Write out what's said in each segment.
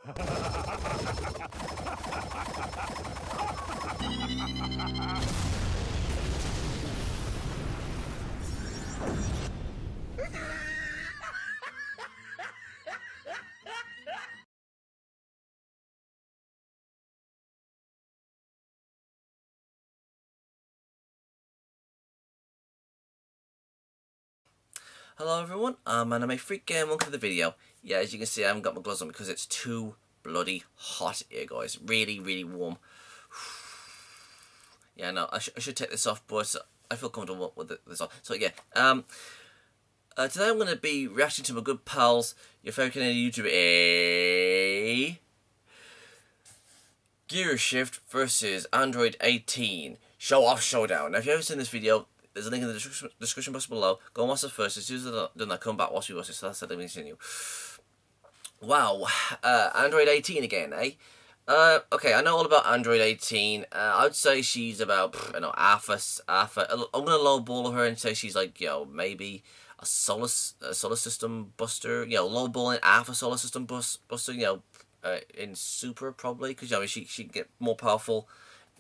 Hello everyone, I'm Anime Freak and welcome to the video. Yeah, as you can see I haven't got my gloves on because it's too bloody hot here, guys. Really warm. Yeah, no, I should take this off, but I feel comfortable with this on. So yeah, today I'm going to be reacting to my good pals, your favourite Canadian YouTuber, Gearshift VS Android 18 show-off showdown. Now if you haven't seen this video, there's a link in the description box below. Go and watch this first. As soon as I've done that, come back, watch it. So that's it, let me continue. Wow, Android 18 again, eh? Okay, I know all about Android 18. I would say she's about, alpha. I'm gonna lowball her and say she's like, maybe a solar system buster. Lowballing alpha solar system buster. In super probably, because she can get more powerful,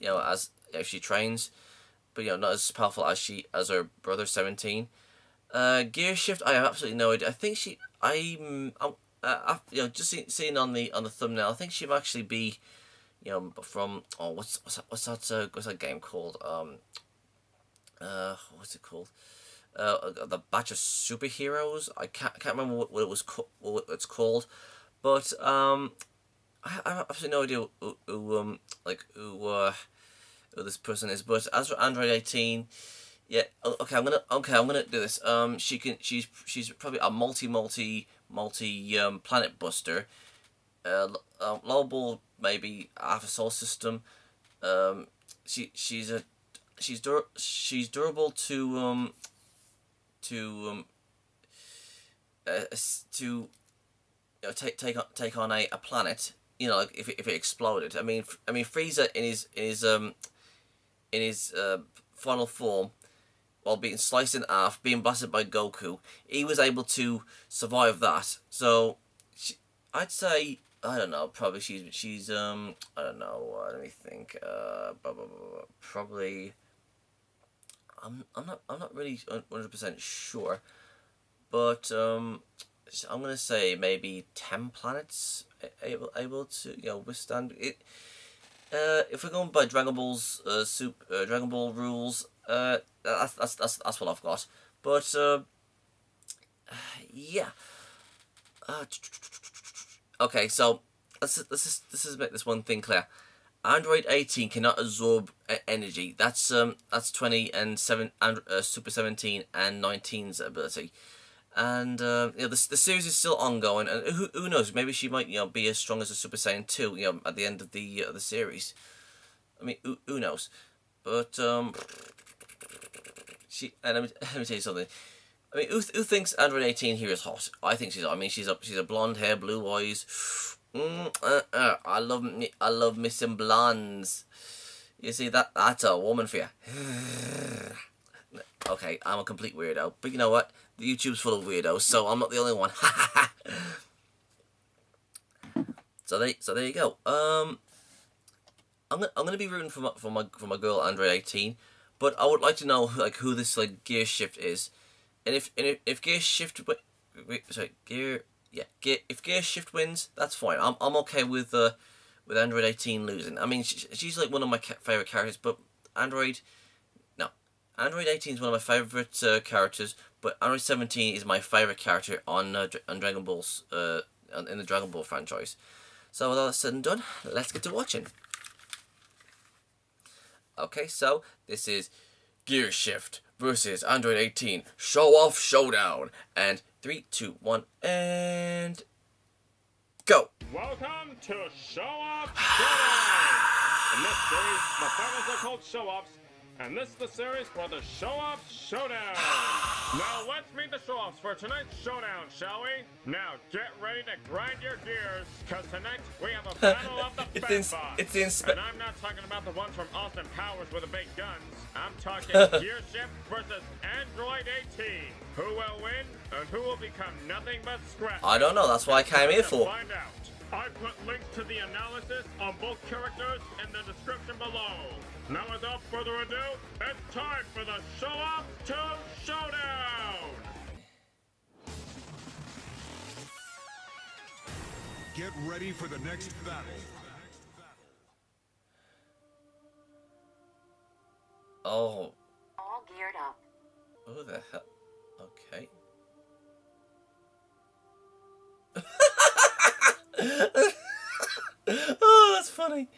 as if she trains. But not as powerful as her brother 17. Gearshift, I have absolutely no idea. I think just seeing on the thumbnail, I think she might actually be, from what's that game called? What's it called? The Batch of Superheroes. I can't remember what it's called, but I have absolutely no idea who this person is. But as for Android 18, yeah, okay, I'm gonna do this. She's probably a multi planet buster. Lowball maybe half a solar system. She's durable to take on a planet. Like if it exploded. I mean Frieza in his final form, while being sliced in half, being blasted by Goku, he was able to survive that. So I'd say, I don't know, probably she's I don't know, let me think, probably, I'm not really 100% sure, but I'm gonna say maybe 10 planets able to withstand it. If we're going by Dragon Ball's Dragon Ball rules, that's what I've got. But yeah. Okay, so let's just make this one thing clear. Android 18 cannot absorb energy. That's 20 and Super 17 and 19's ability. And the series is still ongoing, and who knows? Maybe she might be as strong as a Super Saiyan 2 at the end of the series. I mean, who knows? But and let me tell you something. I mean, who thinks Android 18 here is hot? I think she's hot. I mean, she's a blonde hair, blue eyes. I love missing blondes. You see that's a woman for you. Okay, I'm a complete weirdo, but you know what? The YouTube's full of weirdos, so I'm not the only one. So there you go. I'm gonna be rooting for my girl Android 18, but I would like to know who this Gearshift is, and if Gearshift if Gearshift wins, that's fine. I'm okay with Android 18 losing. I mean she's like one of my favorite characters, but Android 18 is one of my favourite characters, but Android 17 is my favourite character on Dragon Ball's in the Dragon Ball franchise. So with all that said and done, let's get to watching. Okay, so this is Gearshift versus Android 18 show-off showdown, and 3, 2, 1, and go. Welcome to Show-Off Showdown. In this series, the finals are called show-offs. And this is the series for the Show-Off Showdown. Now let's meet the show-offs for tonight's showdown, shall we? Now get ready to grind your gears, because tonight we have a battle of the Fatbots. And I'm not talking about the ones from Austin Powers with the big guns. I'm talking Gearshift versus Android 18. Who will win and who will become nothing but scratch? I don't know, that's what I came here for. Find out. I put links to the analysis on both characters in the description below. Now without further ado, it's time for the Show Off to Showdown! Get ready for the next battle. Oh. All geared up. Who the hell? Okay. Oh, that's funny.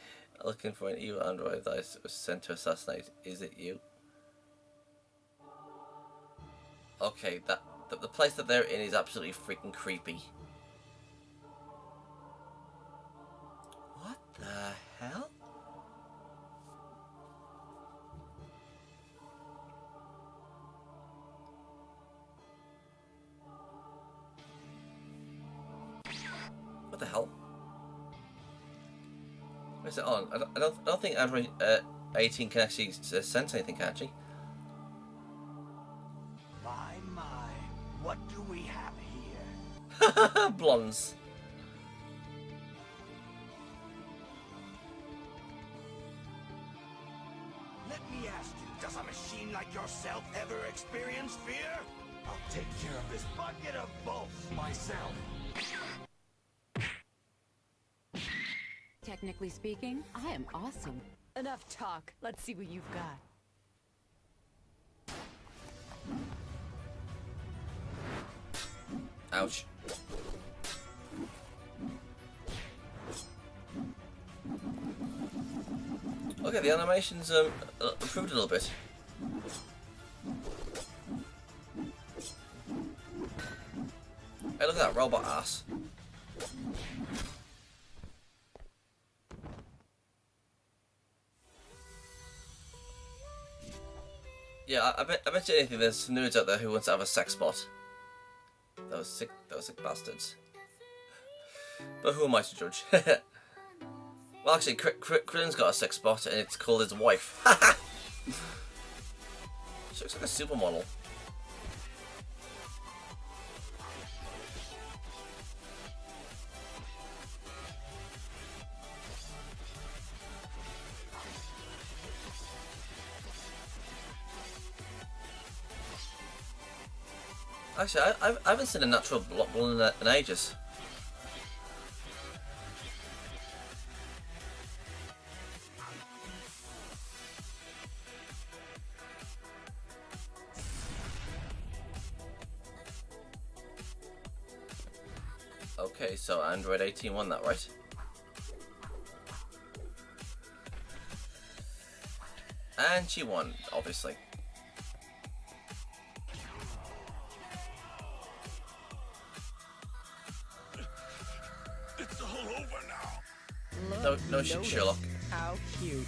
Looking for an evil android that was sent to assassinate. Is it you? Okay, the place that they're in is absolutely freaking creepy. What the hell? What the hell? Where's it on? I don't think Android 18 can actually sense anything, can actually? My, what do we have here? Blondes. Let me ask you, does a machine like yourself ever experience fear? I'll take care of this bucket of both myself. Technically speaking, I am awesome. Enough talk. Let's see what you've got. Ouch. Okay, the animations improved a little bit. Hey, look at that robot ass. Yeah, I bet you anything there's some nerds out there who wants to have a sex bot. Those sick bastards. But who am I to judge? Well, actually, Krillin's got a sex bot, and it's called his wife. She looks like a supermodel. Actually, I haven't seen a natural blonde in ages. Okay, so Android 18 won that, right? And she won, obviously. It's all over now. No shit, Sherlock. How cute.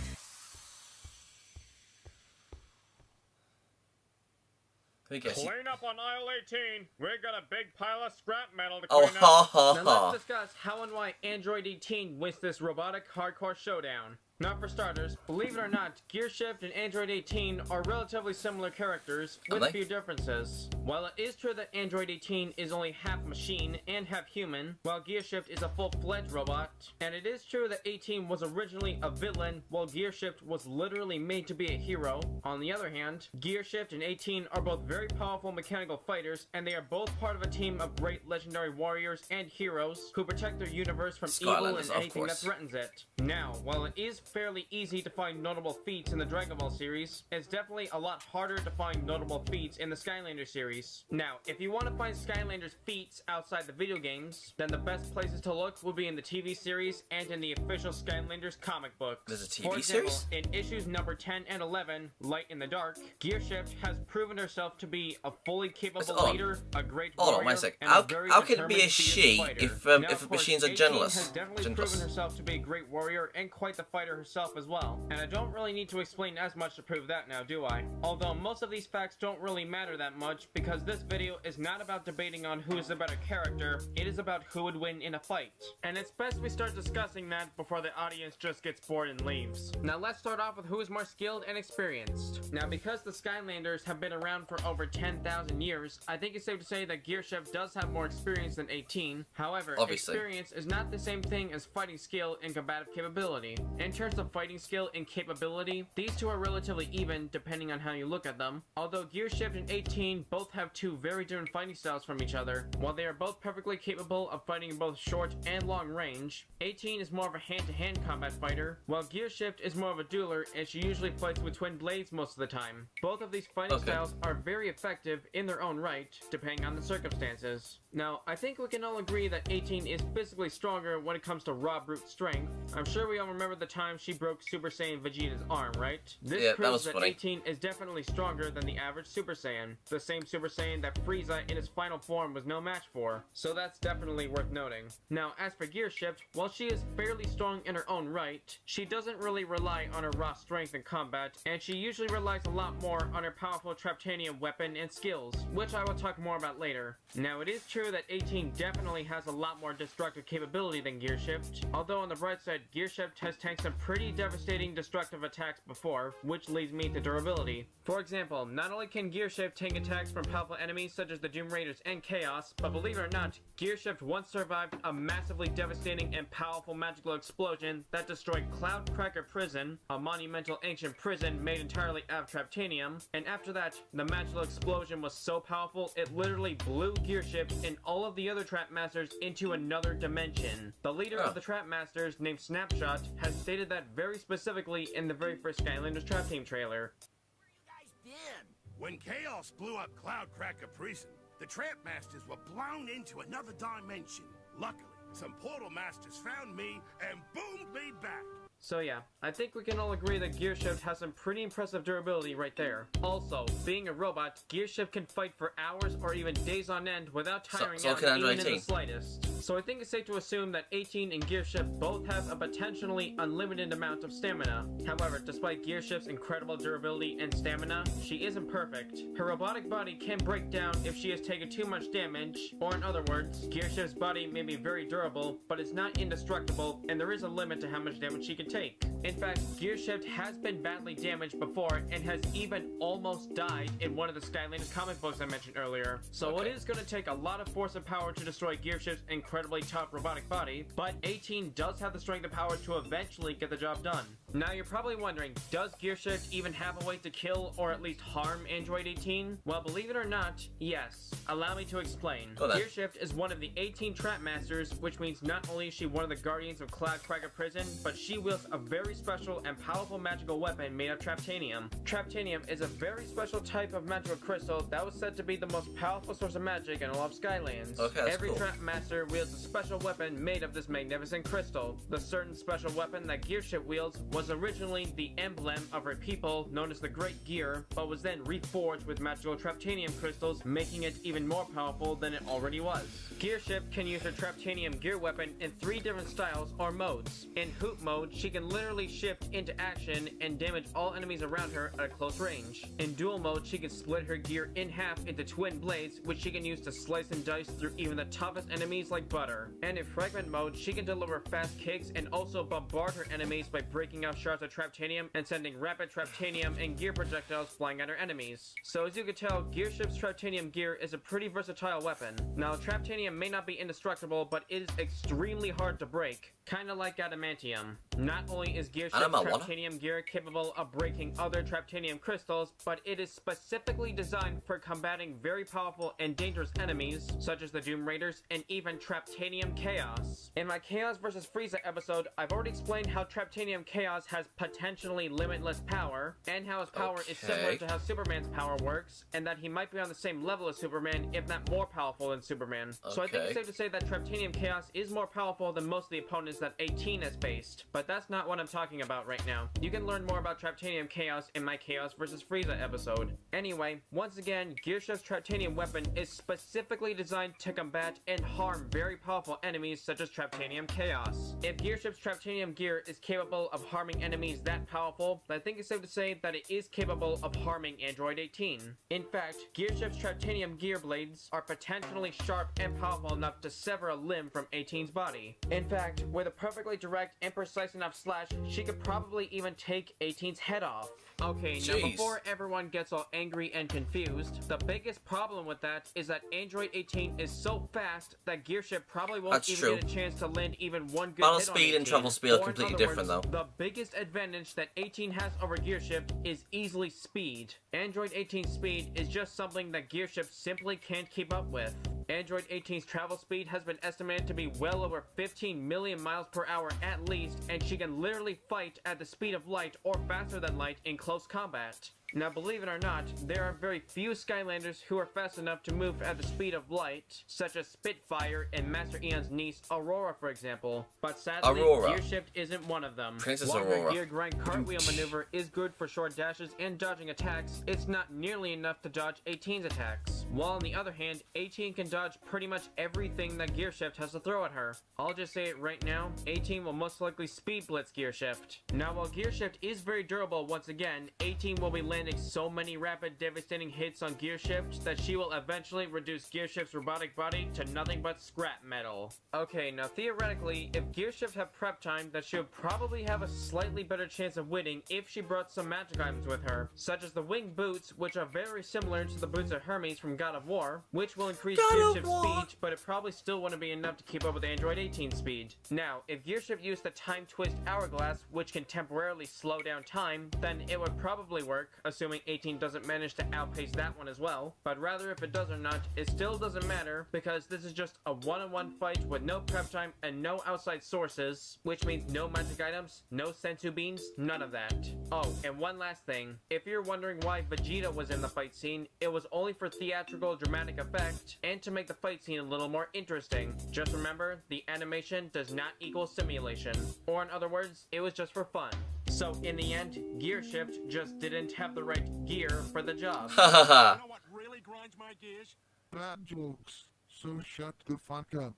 Let me guess. Clean up on aisle 18. We got a big pile of scrap metal to Oh, clean ha up. ha Now ha. let's discuss how and why Android 18 wins this robotic hardcore showdown. Now for starters, believe it or not, Gearshift and Android 18 are relatively similar characters with Are a they? few differences. While it is true that Android 18 is only half machine and half human, while Gearshift is a full-fledged robot, and it is true that 18 was originally a villain while Gearshift was literally made to be a hero. On the other hand, Gearshift and 18 are both very powerful mechanical fighters, and they are both part of a team of great legendary warriors and heroes who protect their universe from evil Skylanders, and of anything that course. threatens it. Now, while it is fairly easy to find notable feats in the Dragon Ball series, it's definitely a lot harder to find notable feats in the Skylanders series. Now, if you want to find Skylanders feats outside the video games, then the best places to look would be in the TV series and in the official Skylanders comic books. There's a TV For example, series? in issues number 10 and 11, Light in the Dark, Gearshift has proven herself to be a fully capable Hold on. leader, a great Hold on, warrior, wait a sec. and How a very can it be determined a she fighter. if Now, if of course, machines are 18 genderless? has definitely Genderless. proven herself to be a great warrior and quite the fighter fighter herself as well. And I don't really need to explain as much to prove that now, do I? Although most of these facts don't really matter that much, because this video is not about debating on who is the better character, it is about who would win in a fight. And it's best we start discussing that before the audience just gets bored and leaves. Now let's start off with who is more skilled and experienced. Now because the Skylanders have been around for over 10,000 years, I think it's safe to say that Gearshift does have more experience than 18. However, Obviously. experience is not the same thing as fighting skill and combative capability. In terms of fighting skill and capability, these two are relatively even depending on how you look at them. Although Gearshift and 18 both have two very different fighting styles from each other, while they are both perfectly capable of fighting in both short and long range, 18 is more of a hand-to-hand combat fighter, while Gearshift is more of a dueler and she usually fights with twin blades most of the time. Both of these fighting styles are very effective in their own right, depending on the circumstances. Now, I think we can all agree that 18 is physically stronger when it comes to raw brute strength. I'm sure we all remember the time she broke Super Saiyan Vegeta's arm, right? This proves that 18 is definitely stronger than the average Super Saiyan, the same Super Saiyan that Frieza in his final form was no match for, so that's definitely worth noting. Now, as for Gearshift, while she is fairly strong in her own right, she doesn't really rely on her raw strength in combat, and she usually relies a lot more on her powerful Traptanium weapon and skills, which I will talk more about later. Now, it is true that 18 definitely has a lot more destructive capability than Gearshift, although on the bright side, Gearshift has tanked some pretty devastating destructive attacks before, which leads me to durability. For example, not only can Gearshift tank attacks from powerful enemies such as the Doom Raiders and Chaos, but believe it or not, Gearshift once survived a massively devastating and powerful magical explosion that destroyed Cloud Cracker Prison, a monumental ancient prison made entirely out of Traptanium, and after that, the magical explosion was so powerful it literally blew Gearshift and all of the other Trap Masters into another dimension. The leader of the Trap Masters, named Snapshot, has stated that very specifically in the very first Skylanders Trap Team trailer. Where you guys been? When Chaos blew up Cloud Cracker Prison, the Tramp Masters were blown into another dimension. Luckily, some Portal Masters found me and boomed me back. So yeah, I think we can all agree that Gearshift has some pretty impressive durability right there. Also, being a robot, Gearshift can fight for hours or even days on end without tiring out even in the slightest. So I think it's safe to assume that 18 and Gearshift both have a potentially unlimited amount of stamina. However, despite Gearshift's incredible durability and stamina, she isn't perfect. Her robotic body can break down if she has taken too much damage, or in other words, Gearshift's body may be very durable, but it's not indestructible, and there is a limit to how much damage she can take. In fact, Gearshift has been badly damaged before and has even almost died in one of the Skylanders comic books I mentioned earlier. So it is going to take a lot of force and power to destroy Gearshift's incredibly tough robotic body, but 18 does have the strength and power to eventually get the job done. Now you're probably wondering, does Gearshift even have a way to kill or at least harm Android 18? Well, believe it or not, yes. Allow me to explain. Gearshift is one of the 18 Trap Masters, which means not only is she one of the guardians of Cloud Cracker Prison, but she wields a very special and powerful magical weapon made of Traptanium. Traptanium is a very special type of magical crystal that was said to be the most powerful source of magic in all of Skylands. Every Trap Master wields a special weapon made of this magnificent crystal. The certain special weapon that Gearshift wields was originally the emblem of her people, known as the Great Gear, but was then reforged with magical Traptanium crystals, making it even more powerful than it already was. Gearshift can use her Traptanium gear weapon in 3 different styles or modes. In Hoot mode, she can literally shift into action and damage all enemies around her at a close range. In Dual mode, she can split her gear in half into twin blades, which she can use to slice and dice through even the toughest enemies like butter. And in Fragment mode, she can deliver fast kicks and also bombard her enemies by breaking out shards of Traptanium and sending rapid Traptanium and gear projectiles flying at her enemies. So as you can tell, Gearshift's Traptanium gear is a pretty versatile weapon. Now, Traptanium may not be indestructible, but it is extremely hard to break, kinda like adamantium. Not only is Gearshift's Traptanium gear capable of breaking other Traptanium crystals, but it is specifically designed for combating very powerful and dangerous enemies, such as the Doom Raiders and even Traptanium Chaos. In my Chaos vs. Frieza episode, I've already explained how Traptanium Chaos has potentially limitless power, and how his power is similar to how Superman's power works, and that he might be on the same level as Superman, if not more powerful than Superman. So I think it's safe to say that Traptanium Chaos is more powerful than most of the opponents that 18 has faced, but that's not what I'm talking about right now. You can learn more about Traptanium Chaos in my Chaos vs. Frieza episode. Anyway, once again, Gearshift's Traptanium weapon is specifically designed to combat and harm very powerful enemies such as Traptanium Chaos. If Gearshift's Traptanium gear is capable of harming harming enemies that powerful, I think it's safe to say that it is capable of harming Android 18. In fact, Gearshift's titanium gear blades are potentially sharp and powerful enough to sever a limb from 18's body. In fact, with a perfectly direct and precise enough slash, she could probably even take 18's head off. Okay, now before everyone gets all angry and confused, the biggest problem with that is that Android 18 is so fast that Gearshift probably won't get a chance to land even one good battle hit on speed 18. and travel speed are completely different though. The biggest advantage that 18 has over Gearshift is easily speed. Android 18's speed is just something that Gearshift simply can't keep up with. Android 18's travel speed has been estimated to be well over 15 million miles per hour at least, and she can literally fight at the speed of light or faster than light in close combat. Now, believe it or not, there are very few Skylanders who are fast enough to move at the speed of light, such as Spitfire and Master Eon's niece, Aurora, for example. But sadly, Gearshift isn't one of them. Princess While Aurora. her gear grind cartwheel maneuver is good for short dashes and dodging attacks, it's not nearly enough to dodge 18's attacks. While on the other hand, 18 can dodge pretty much everything that Gearshift has to throw at her. I'll just say it right now, 18 will most likely speed blitz Gearshift. Now, while Gearshift is very durable once again, 18 will be landing so many rapid, devastating hits on Gearshift that she will eventually reduce Gearshift's robotic body to nothing but scrap metal. Okay, now theoretically, if Gearshift had prep time, that she would probably have a slightly better chance of winning if she brought some magic items with her, such as the winged boots, which are very similar to the boots of Hermes from God of War, which will increase Gearshift's speed, but it probably still wouldn't be enough to keep up with Android 18's speed. Now, if Gearshift used the time twist hourglass, which can temporarily slow down time, then it would probably work, assuming 18 doesn't manage to outpace that one as well. But rather, if it does or not, it still doesn't matter, because this is just a one-on-one fight with no prep time and no outside sources, which means no magic items, no sensu beans, none of that. Oh, and one last thing. If you're wondering why Vegeta was in the fight scene, it was only for theatrical dramatic effect and to make the fight scene a little more interesting. Just remember, the animation does not equal simulation. Or in other words, it was just for fun. So in the end, Gearshift just didn't have the right gear for the job. You know what really grinds my gears? Bad jokes. So shut the fuck up.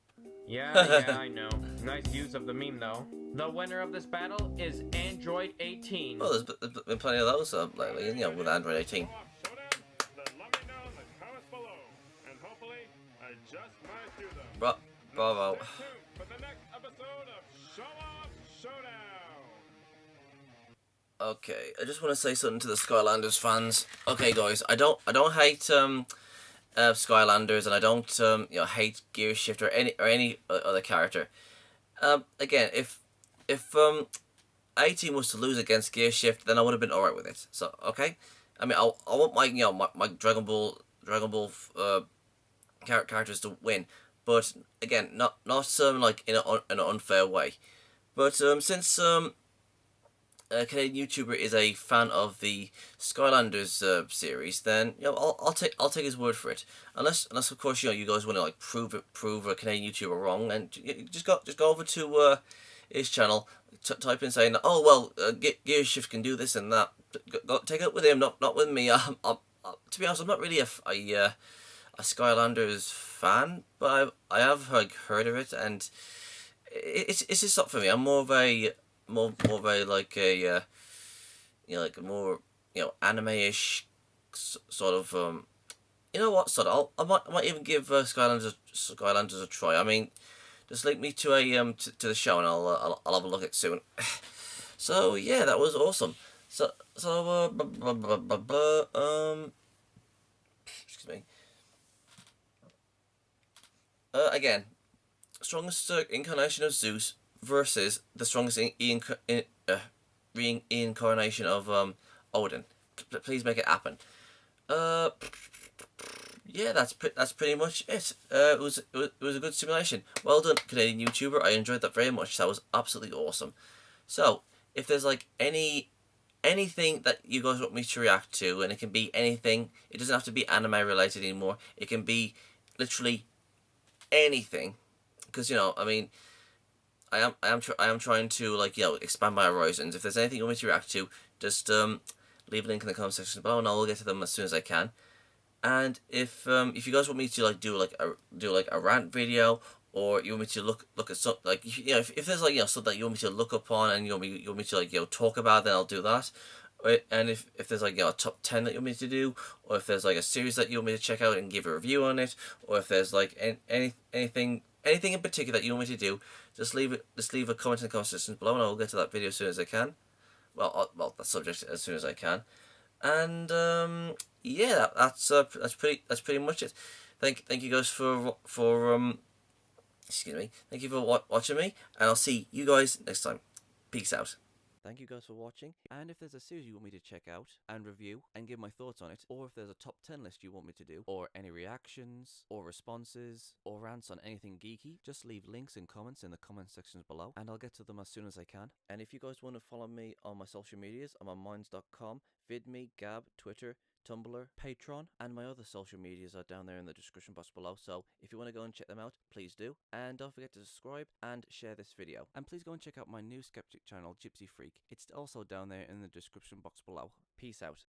Yeah, I know. Nice use of the meme, though. The winner of this battle is Android 18. Well, there's been plenty of those lately, you know, with Android 18. Showdown? Then let me know in the comments below, and hopefully I just might do them. Bravo. Stay tuned for the next episode of Show Off Showdown. Okay, I just want to say something to the Skylanders fans. Okay, guys, I don't hate Skylanders, and I don't hate Gearshift or any other character. Again, if 18 was to lose against Gearshift, then I would have been alright with it. So okay, I mean, I want my Dragon Ball characters to win, but again, not like in an unfair way. But since a Canadian YouTuber is a fan of the Skylanders series, then I'll take his word for it. Unless of course you guys want to like prove a Canadian YouTuber wrong, and just go over to his channel, type in saying, oh well, Gearshift can do this and that. Go take it up with him, not with me. To be honest, I'm not really a Skylanders fan, but I have heard of it, and it's just not for me. I'm more of a like a like a more anime-ish sort of you know what, sort of I might even give Skylanders a try. I mean, just link me to a to the show and I'll have a look at it soon. So yeah, that was awesome. So excuse me. Again, strongest incarnation of Zeus versus the strongest reincarnation of Odin. Please make it happen. Yeah, that's pretty much it. It was a good simulation. Well done, Canadian YouTuber. I enjoyed that very much. That was absolutely awesome. So, if there's like anything that you guys want me to react to, and it can be anything. It doesn't have to be anime related anymore. It can be literally anything, because I mean, I am trying to expand my horizons. If there's anything you want me to react to, just leave a link in the comment section below, and I'll get to them as soon as I can. And if you guys want me to do a rant video, or you want me to look at something like, you know, if there's like, you know, something that you want me to look upon and you want me to like, you know, talk about, then I'll do that. And if there's like, you know, a top 10 that you want me to do, or if there's like a series that you want me to check out and give a review on it, or if there's like anything in particular that you want me to do, just leave a comment in the comment section below, and I'll get to that video as soon as I can. Well, that subject as soon as I can. And yeah, that's pretty much it. Thank you guys for excuse me. Thank you for watching me, and I'll see you guys next time. Peace out. Thank you guys for watching, and if there's a series you want me to check out and review and give my thoughts on it, or if there's a top 10 list you want me to do, or any reactions, or responses, or rants on anything geeky, just leave links and comments in the comment sections below, and I'll get to them as soon as I can. And if you guys want to follow me on my social medias, I'm on minds.com, VidMe, Gab, Twitter, Tumblr, Patreon, and my other social medias are down there in the description box below, so if you want to go and check them out, please do. And don't forget to subscribe and share this video. And please go and check out my new skeptic channel, Gypsy Freak. It's also down there in the description box below. Peace out.